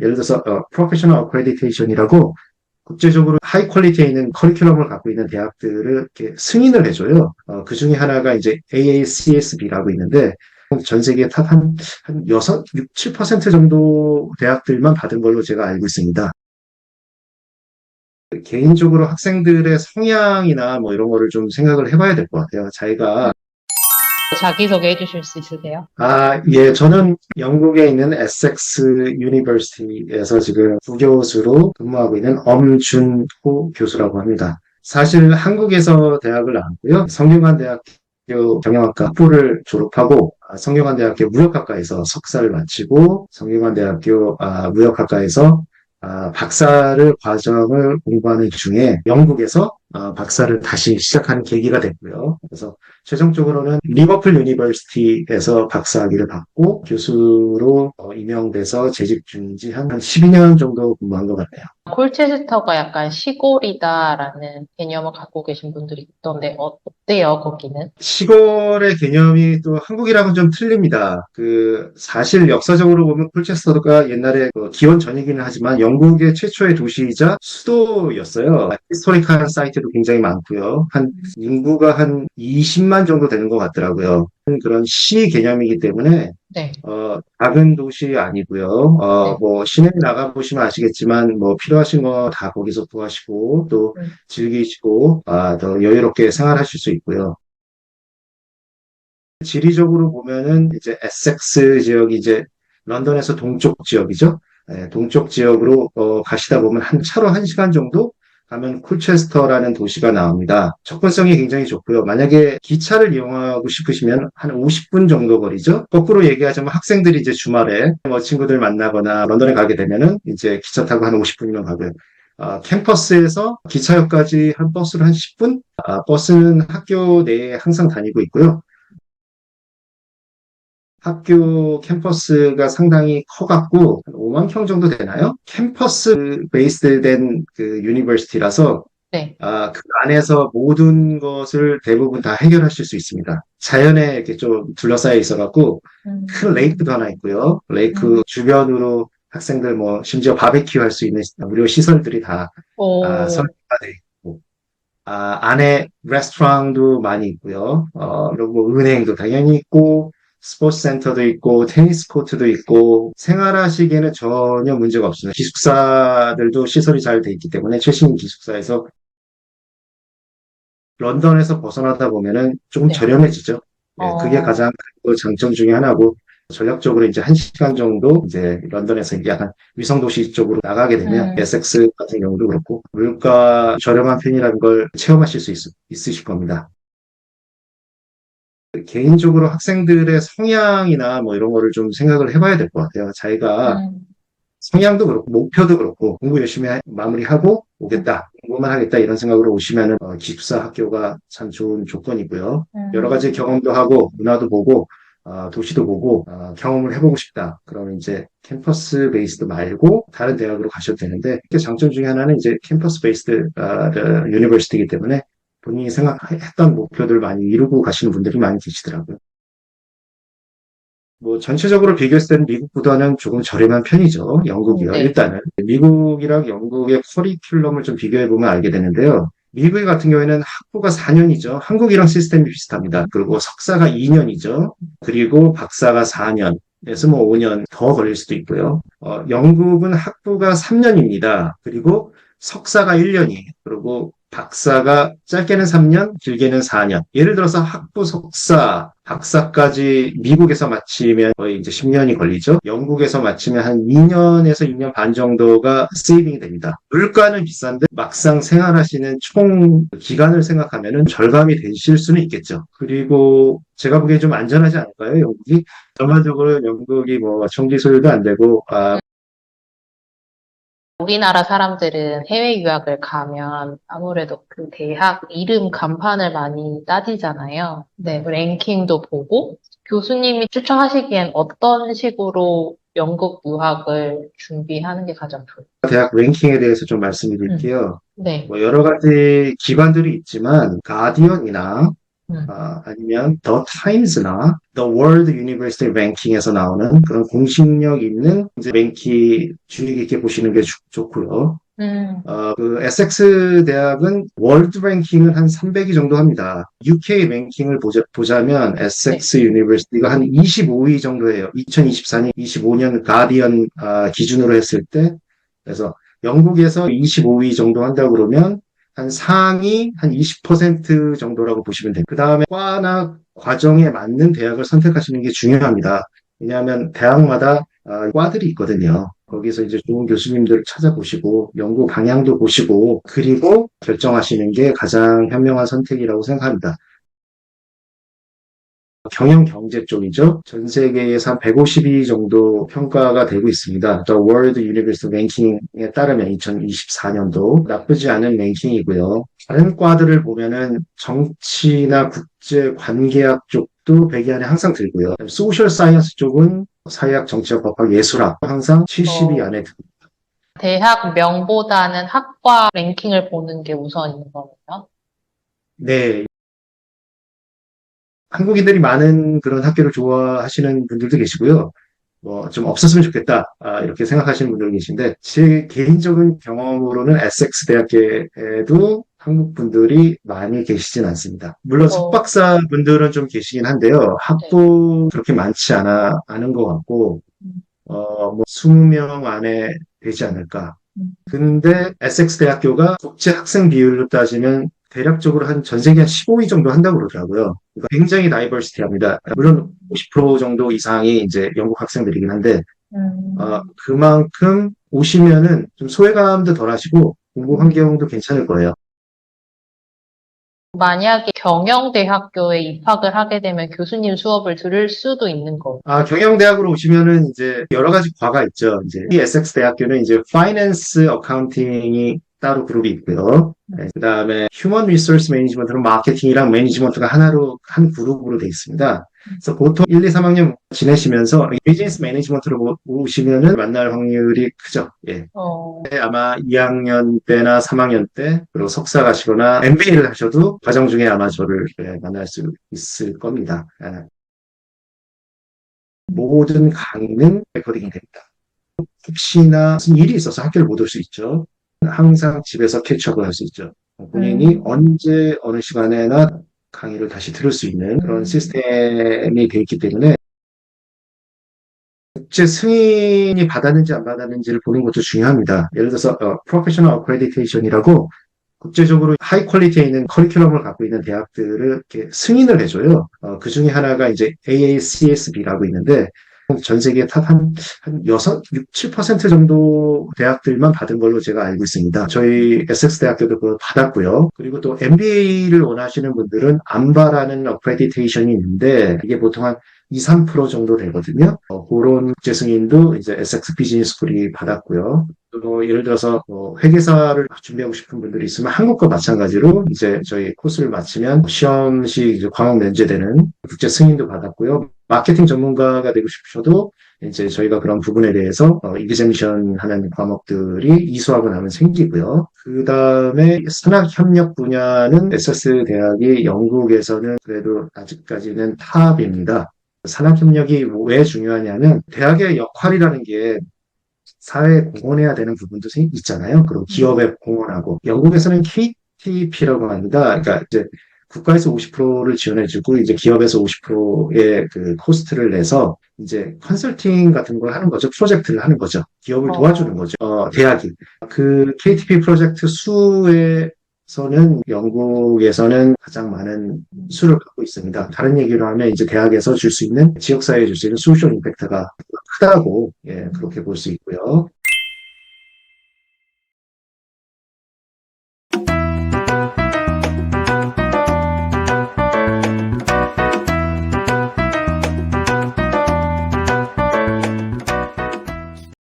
예를 들어서 프로페셔널 어크레디테이션이라고 국제적으로 하이 퀄리티에 있는 커리큘럼을 갖고 있는 대학들을 이렇게 승인을 해줘요. 그 중에 하나가 이제 AACSB라고 있는데 전 세계 한 6, 7% 정도 대학들만 받은 걸로 제가 알고 있습니다. 개인적으로 학생들의 성향이나 뭐 이런 거를 좀 생각을 해봐야 될 것 같아요. 자기가 자기소개 해주실 수 있으세요? 예, 저는 영국에 있는 에섹스 유니버시티에서 지금 부교수로 근무하고 있는 엄준호 교수라고 합니다. 사실 한국에서 대학을 나왔고요. 성균관대학교 경영학과 학부를 졸업하고 성균관대학교 무역학과에서 석사를 마치고 성균관대학교 무역학과에서 박사를 과정을 공부하는 중에 영국에서 박사를 다시 시작하는 계기가 됐고요. 그래서 최종적으로는 리버풀 유니버시티에서 박사학위를 받고 교수로 임명돼서 재직 중지 한 12년 정도 근무한 것 같네요. 콜체스터가 약간 시골이다라는 개념을 갖고 계신 분들이 있던데 어때요, 거기는? 시골의 개념이 또 한국이랑은 좀 틀립니다. 사실 역사적으로 보면 콜체스터가 옛날에 기원 전이기는 하지만 영국의 최초의 도시이자 수도였어요. 히스토리컬 사이트도 굉장히 많고요. 인구가 한 20만 정도 되는 것 같더라고요. 그런 시 개념이기 때문에 네. 작은 도시 아니고요. 뭐 시내 나가 보시면 아시겠지만 뭐 필요하신 거 다 거기서 구하시고 또 즐기시고 더 여유롭게 생활하실 수 있고요. 지리적으로 보면은 이제 에섹스 지역이 이제 런던에서 동쪽 지역이죠. 동쪽 지역으로 가시다 보면 차로 1시간 정도 가면 콜체스터라는 도시가 나옵니다. 접근성이 굉장히 좋고요. 만약에 기차를 이용하고 싶으시면 한 50분 정도 거리죠. 거꾸로 얘기하자면 학생들이 이제 주말에 뭐 친구들 만나거나 런던에 가게 되면은 이제 기차 타고 한 50분이면 가고요. 캠퍼스에서 기차역까지 버스로 한 10분? 버스는 학교 내에 항상 다니고 있고요. 학교 캠퍼스가 상당히 커갖고 한 5만 평 정도 되나요? 캠퍼스 베이스드 된 유니버시티라서 네. 그 안에서 모든 것을 대부분 다 해결하실 수 있습니다. 자연에 이렇게 좀 둘러싸여 있어갖고 큰 레이크도 하나 있고요. 레이크 주변으로 학생들 뭐 심지어 바베큐 할 수 있는 무료 시설들이 다 설치가 돼 있고 안에 레스토랑도 많이 있고요. 그리고 뭐 은행도 당연히 있고 스포츠 센터도 있고 테니스 코트도 있고 생활하시기에는 전혀 문제가 없습니다. 기숙사들도 시설이 잘 돼 있기 때문에 최신 기숙사에서 런던에서 벗어나다 보면은 조금 저렴해지죠. 그게 가장 큰 장점 중에 하나고 전략적으로 이제 1시간 정도 이제 런던에서 이제 약간 위성도시 쪽으로 나가게 되면 에섹스 같은 경우도 그렇고 물가 저렴한 편이라는 걸 체험하실 수 있으실 겁니다. 개인적으로 학생들의 성향이나 뭐 이런 거를 좀 생각을 해봐야 될 것 같아요. 자기가 성향도 그렇고 목표도 그렇고 공부 열심히 마무리하고 오겠다, 공부만 하겠다 이런 생각으로 오시면은 기숙사 학교가 참 좋은 조건이고요. 여러 가지 경험도 하고 문화도 보고 도시도 보고 경험을 해보고 싶다. 그러면 이제 캠퍼스 베이스드 말고 다른 대학으로 가셔도 되는데 장점 중에 하나는 이제 캠퍼스 베이스드 유니버시티이기 때문에 본인이 생각했던 목표들을 많이 이루고 가시는 분들이 많이 계시더라고요. 뭐 전체적으로 비교했을 때는 미국보다는 조금 저렴한 편이죠. 영국이요. 네. 일단은 미국이랑 영국의 커리큘럼을 좀 비교해 보면 알게 되는데요. 미국 같은 경우에는 학부가 4년이죠. 한국이랑 시스템이 비슷합니다. 그리고 석사가 2년이죠. 그리고 박사가 4년에서 뭐 5년 더 걸릴 수도 있고요. 영국은 학부가 3년입니다. 그리고 석사가 1년이에요. 그리고 박사가 짧게는 3년, 길게는 4년. 예를 들어서 학부, 석사, 박사까지 미국에서 마치면 거의 이제 10년이 걸리죠. 영국에서 마치면 한 2년에서 2년 반 정도가 세이빙이 됩니다. 물가는 비싼데 막상 생활하시는 총 기간을 생각하면은 절감이 되실 수는 있겠죠. 그리고 제가 보기엔 좀 안전하지 않을까요, 영국이? 전반적으로 영국이 뭐 총기 소유도 안 되고, 우리나라 사람들은 해외 유학을 가면 아무래도 그 대학 이름 간판을 많이 따지잖아요. 네, 랭킹도 보고 교수님이 추천하시기엔 어떤 식으로 영국 유학을 준비하는 게 가장 좋을까요? 대학 랭킹에 대해서 좀 말씀드릴게요. 네. 뭐 여러 가지 기관들이 있지만 가디언이나 음. 아니면 The Times나 The World University Ranking에서 나오는 그런 공신력 있는 이제 랭킹 주의 깊게 보시는 게 좋고요. 음. 그 에섹스 대학은 월드 랭킹을 한 300위 정도 합니다. UK 랭킹을 보자면 네. 에섹스 유니버시티가 한 25위 정도예요. 2024년, 25년 가디언 기준으로 했을 때. 그래서 영국에서 25위 정도 한다고 그러면 한 상위 한 20% 정도라고 보시면 돼요. 그 다음에 과나 과정에 맞는 대학을 선택하시는 게 중요합니다. 왜냐하면 대학마다 과들이 있거든요. 거기서 이제 좋은 교수님들을 찾아보시고 연구 방향도 보시고 그리고 결정하시는 게 가장 현명한 선택이라고 생각합니다. 경영 경제 쪽이죠. 전 세계에서 한 150위 정도 평가가 되고 있습니다. The World University Ranking에 따르면 2024년도 나쁘지 않은 랭킹이고요. 다른 과들을 보면은 정치나 국제 관계학 쪽도 100위 안에 항상 들고요. 소셜 사이언스 쪽은 사회학, 정치학, 법학, 예술학 항상 70위 안에 듭니다. 대학 명보다는 학과 랭킹을 보는 게 우선인 거네요. 네, 한국인들이 많은 그런 학교를 좋아하시는 분들도 계시고요. 뭐, 좀 없었으면 좋겠다, 이렇게 생각하시는 분들 계신데, 제 개인적인 경험으로는 에섹스 대학교에도 한국 분들이 많이 계시진 않습니다. 물론 어, 석박사 분들은 좀 계시긴 한데요. 네. 학부 그렇게 많지 않은 것 같고, 뭐, 20명 안에 되지 않을까. 음. 근데 에섹스 대학교가 국제 학생 비율로 따지면 대략적으로 한 전 세계 한 15위 정도 한다고 그러더라고요. 그러니까 굉장히 다이버시티합니다. 물론 50% 정도 이상이 이제 영국 학생들이긴 한데 음. 그만큼 오시면은 좀 소외감도 덜 하시고 공부 환경도 괜찮을 거예요. 만약에 경영대학교에 입학을 하게 되면 교수님 수업을 들을 수도 있는 거예요. 경영대학으로 오시면은 이제 여러 가지 과가 있죠. 이제 이 에섹스 대학교는 이제 파이낸스 어카운팅이 따로 그룹이 있고요. 네, 그다음에 휴먼 리소스 매니지먼트는 마케팅이랑 매니지먼트가 하나로 한 그룹으로 돼 있습니다. 그래서 보통 1, 2, 3학년 지내시면서 비즈니스 매니지먼트로 오시면은 만날 확률이 크죠. 예. 어, 아마 2학년 때나 3학년 때, 그리고 석사 가시거나 MBA를 하셔도 과정 중에 아마 저를 만날 수 있을 겁니다. 모든 강의는 레코딩이 됩니다. 혹시나 무슨 일이 있어서 학교를 못 올 수 있죠. 항상 집에서 캐치업을 할 수 있죠. 본인이 음, 언제 어느 시간에나 강의를 다시 들을 수 있는 그런 시스템이 되어 있기 때문에 국제 승인이 받았는지 안 받았는지를 보는 것도 중요합니다. 예를 들어서 프로페셔널 어크레디테이션이라고 국제적으로 하이 퀄리티에 있는 커리큘럼을 갖고 있는 대학들을 이렇게 승인을 해줘요. 그 중에 하나가 이제 AACSB라고 있는데 전 세계 한 6, 6, 7% 정도 대학들만 받은 걸로 제가 알고 있습니다. 저희 에섹스 대학교도 그걸 받았고요. 그리고 또 MBA를 원하시는 분들은 암바라는 어크레디테이션이 있는데 이게 보통 한 2, 3% 정도 되거든요. 그런 국제 승인도 이제 에섹스 비즈니스 스쿨이 받았고요. 또 예를 들어서 회계사를 준비하고 싶은 분들이 있으면 한국과 마찬가지로 이제 저희 코스를 마치면 시험시 이제 광학 면제되는 국제 승인도 받았고요. 마케팅 전문가가 되고 싶으셔도 이제 저희가 그런 부분에 대해서 이그제미션 하는 과목들이 이수하고 나면 생기고요. 그 다음에 산학협력 분야는 에서스 대학이 영국에서는 그래도 아직까지는 탑입니다. 산학협력이 왜 중요하냐면 대학의 역할이라는 게 사회에 공헌해야 되는 부분도 있잖아요. 그리고 기업에 공헌하고. 영국에서는 KTP라고 합니다. 그러니까 이제 국가에서 50%를 지원해주고 이제 기업에서 50%의 그 코스트를 내서 이제 컨설팅 같은 걸 하는 거죠. 프로젝트를 하는 거죠. 기업을 도와주는 어, 거죠. 대학이. 그 KTP 프로젝트 수에서는 영국에서는 가장 많은 수를 갖고 있습니다. 다른 얘기로 하면 이제 대학에서 줄 수 있는 지역사회에 줄 수 있는 소셜 임팩트가 크다고 예, 그렇게 볼 수 있고요.